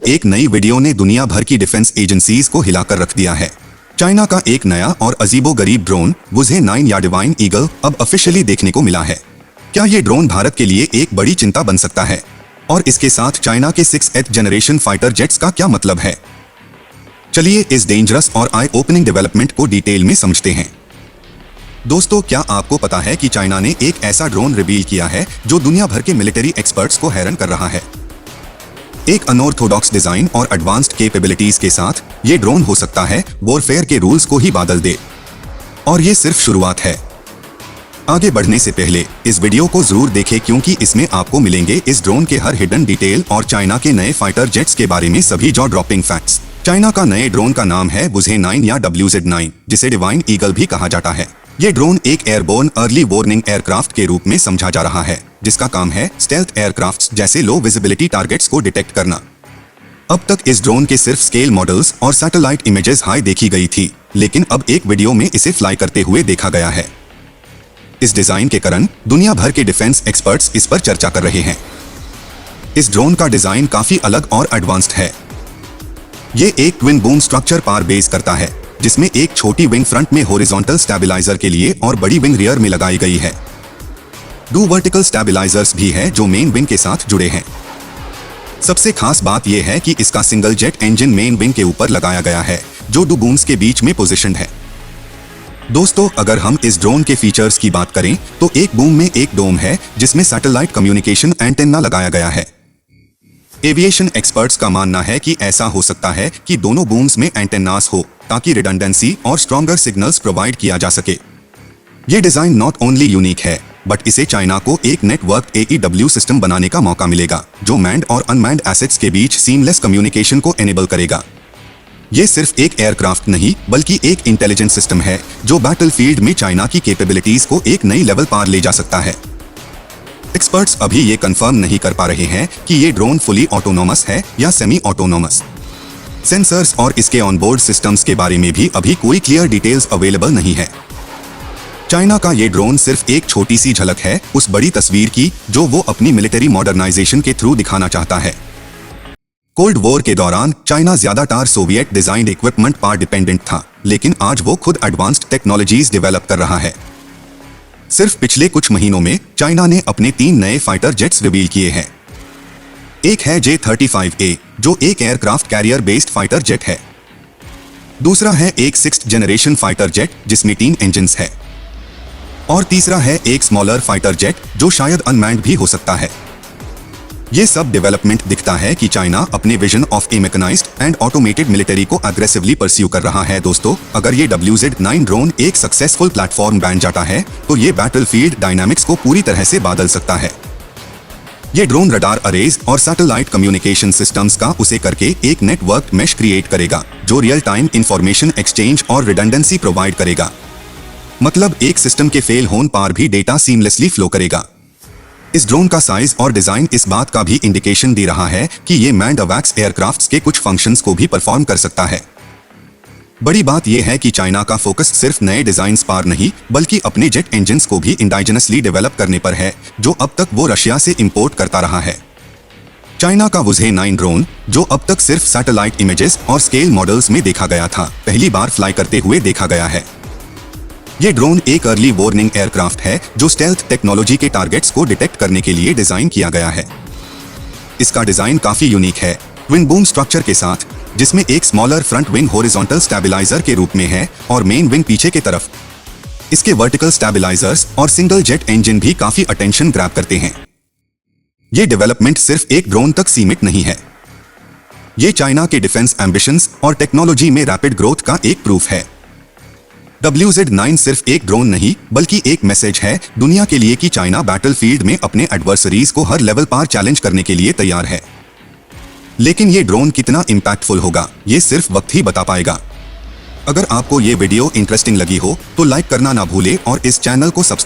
एक नई वीडियो ने दुनिया भर की डिफेंस एजेंसीज को हिलाकर रख दिया है। चाइना का एक नया और अजीबोगरीब ड्रोन वुज़हे 9 या डिवाइन ईगल अब ऑफिशियली देखने को मिला है। क्या ये ड्रोन भारत के लिए एक बड़ी चिंता बन सकता है? और इसके साथ चाइना के 6th जनरेशन फाइटर जेट्स का क्या मतलब है? चलिए इस डेंजरस और आई ओपनिंग डेवलपमेंट को डिटेल में समझते हैं। दोस्तों, क्या आपको पता है कि चाइना ने एक ऐसा ड्रोन रिवील किया है जो दुनिया भर के मिलिट्री एक्सपर्ट्स को हैरान कर रहा है। एक अनऑर्थोडॉक्स डिजाइन और एडवांस्ड कैपेबिलिटीज के साथ ये ड्रोन हो सकता है वॉरफेयर के रूल्स को ही बादल दे। और ये सिर्फ शुरुआत है। आगे बढ़ने से पहले इस वीडियो को जरूर देखें, क्योंकि इसमें आपको मिलेंगे इस ड्रोन के हर हिडन डिटेल और चाइना के नए फाइटर जेट्स के बारे में सभी जॉ ड्रॉपिंग फैक्ट्स। चाइना का नए ड्रोन का नाम है वुज़हे 9 या WZ9, जिसे डिवाइन ईगल भी कहा जाता है। ये ड्रोन एक एयरबोर्न अर्ली वार्निंग एयरक्राफ्ट के रूप में समझा जा रहा है, जिसका काम है स्टेल्थ एयरक्राफ्ट्स जैसे लो विजिबिलिटी टारगेट्स को डिटेक्ट करना। अब तक इस ड्रोन के सिर्फ स्केल मॉडल्स और सैटेलाइट इमेजेस हाई देखी गई थी, लेकिन अब एक वीडियो में इसे फ्लाई करते हुए देखा गया है। इस डिजाइन के कारण दुनिया भर के डिफेंस एक्सपर्ट्स इस पर चर्चा कर रहे हैं। इस ड्रोन का डिजाइन काफी अलग और एडवांस्ड है। ये एक ट्विन बूम स्ट्रक्चर पर बेस करता है, जिसमें एक छोटी विंग फ्रंट में हॉरिजॉन्टल स्टेबलाइजर के लिए और बड़ी विंग रियर में लगाई गई है। 2 वर्टिकल स्टेबलाइजर्स भी है जो मेन विंग के साथ जुड़े हैं। सबसे खास बात यह है कि इसका single jet engine main wing के ऊपर लगाया गया है, जो 2 बूम्स के बीच में पोजीशनड है। दोस्तों, अगर हम इस ड्रोन के फीचर्स की बात करें तो एक बूम में एक डोम है, जिसमें सैटेलाइट कम्युनिकेशन एंटेना लगाया गया है। एविएशन एक्सपर्ट्स का मानना है कि ऐसा हो सकता है कि दोनों बूम्स में एंटेनास हो, ताकि रिडंडेंसी और स्ट्रॉन्गर सिग्नल्स प्रोवाइड किया जा सके। ये डिजाइन नॉट ओनली यूनिक है, बट इसे चाइना को एक नेटवर्क AEW सिस्टम बनाने का मौका मिलेगा, जो मैन्ड और अनमैन्ड एसेट्स के बीच सीमलेस कम्युनिकेशन को एनेबल करेगा। ये सिर्फ एक एयरक्राफ्ट नहीं, बल्कि एक इंटेलिजेंस सिस्टम है जो बैटलफील्ड में चाइना की कैपेबिलिटीज को एक नई लेवल पर ले जा सकता है। एक्सपर्ट्स अभी ये कंफर्म नहीं कर पा रहे हैं कि ये ड्रोन फुली ऑटोनोमस है या सेमी ऑटोनोमस। सेंसर्स और इसके ऑनबोर्ड सिस्टम्स के बारे में भी अभी कोई क्लियर डिटेल्स अवेलेबल नहीं है। चाइना का ये ड्रोन सिर्फ एक छोटी सी झलक है उस बड़ी तस्वीर की, जो वो अपनी मिलिट्री मॉडर्नाइजेशन के थ्रू दिखाना चाहता है। कोल्ड वॉर के दौरान चाइना ज्यादातर सोवियत डिजाइन्ड इक्विपमेंट पर डिपेंडेंट था, लेकिन आज वो खुद एडवांस्ड टेक्नोलॉजीज डेवलप कर रहा है। सिर्फ पिछले कुछ महीनों में चाइना ने अपने 3 नए फाइटर जेट्स रिवील किए हैं। एक है J-35A, जो एक aircraft carrier based fighter jet है। दूसरा है एक 6th जनरेशन फाइटर जेट, जिसमें 3 इंजन्स है। और तीसरा है एक स्मॉलर फाइटर जेट, जो शायद अनमैन्ड भी हो सकता है। ये सब डेवलपमेंट दिखता है कि चाइना अपने vision of a mechanised and automated military को अग्रेसिवली परस्यू कर रहा है। दोस्तों, अगर ये WZ9 ड्रोन एक सक्सेसफुल प्लेटफॉर्म बन जाता है, तो ये बैटलफील्ड डायनामिक्स को पूरी तरह से बदल सकता है। ये ड्रोन रडार अरेज और सैटेलाइट कम्युनिकेशन सिस्टम्स का उसे करके एक नेटवर्क मेश क्रिएट करेगा, जो रियल टाइम इंफॉर्मेशन एक्सचेंज और रिडंडेंसी प्रोवाइड करेगा। मतलब एक सिस्टम के फेल होने पर भी डेटा सीमलेसली फ्लो करेगा। इस ड्रोन का साइज और डिजाइन इस बात का भी इंडिकेशन दे रहा है कि ये मैन्ड अवैक्स एयरक्राफ्ट्स के कुछ फंक्शंस को भी परफॉर्म कर सकता है। बड़ी बात यह है कि चाइना का फोकस सिर्फ नए डिजाइन्स पर नहीं, बल्कि अपने जेट इंजन्स को भी इंडाइजनसली डेवलप करने पर है, जो अब तक वो रशिया से इंपोर्ट करता रहा है। चाइना का वुज़हे 9 ड्रोन, जो अब तक सिर्फ सैटेलाइट इमेजेस और स्केल मॉडल्स में देखा गया था, पहली बार फ्लाई करते हुए देखा गया है। ये ड्रोन एक अर्ली वार्निंग एयरक्राफ्ट है, जो स्टेल्थ टेक्नोलॉजी के टारगेट्स को डिटेक्ट करने के लिए डिजाइन किया गया है। इसका डिजाइन काफी यूनिक है, ट्विन बूम स्ट्रक्चर के साथ, जिसमें एक smaller front wing horizontal stabiliser के रूप में है और मेन विंग पीछे के तरफ। इसके वर्टिकल स्टेबलाइजर्स और सिंगल जेट इंजन भी काफी अटेंशन ग्रैब करते हैं। ये डेवलपमेंट सिर्फ एक ड्रोन तक सीमित नहीं है। ये चाइना के डिफेंस एम्बिशंस और टेक्नोलॉजी में रैपिड ग्रोथ का एक प्रूफ है। WZ9 सिर्फ एक ड्रोन नहीं, बल्कि एक मैसेज है दुनिया के लिए कि चाइना बैटलफील्ड में अपने एडवर्सरीज को हर लेवल पर चैलेंज करने के लिए तैयार है। लेकिन ये ड्रोन कितना इंपैक्टफुल होगा, ये सिर्फ वक्त ही बता पाएगा। अगर आपको ये वीडियो इंटरेस्टिंग लगी हो तो लाइक करना ना भूले और इस चैनल को सब्सक्राइब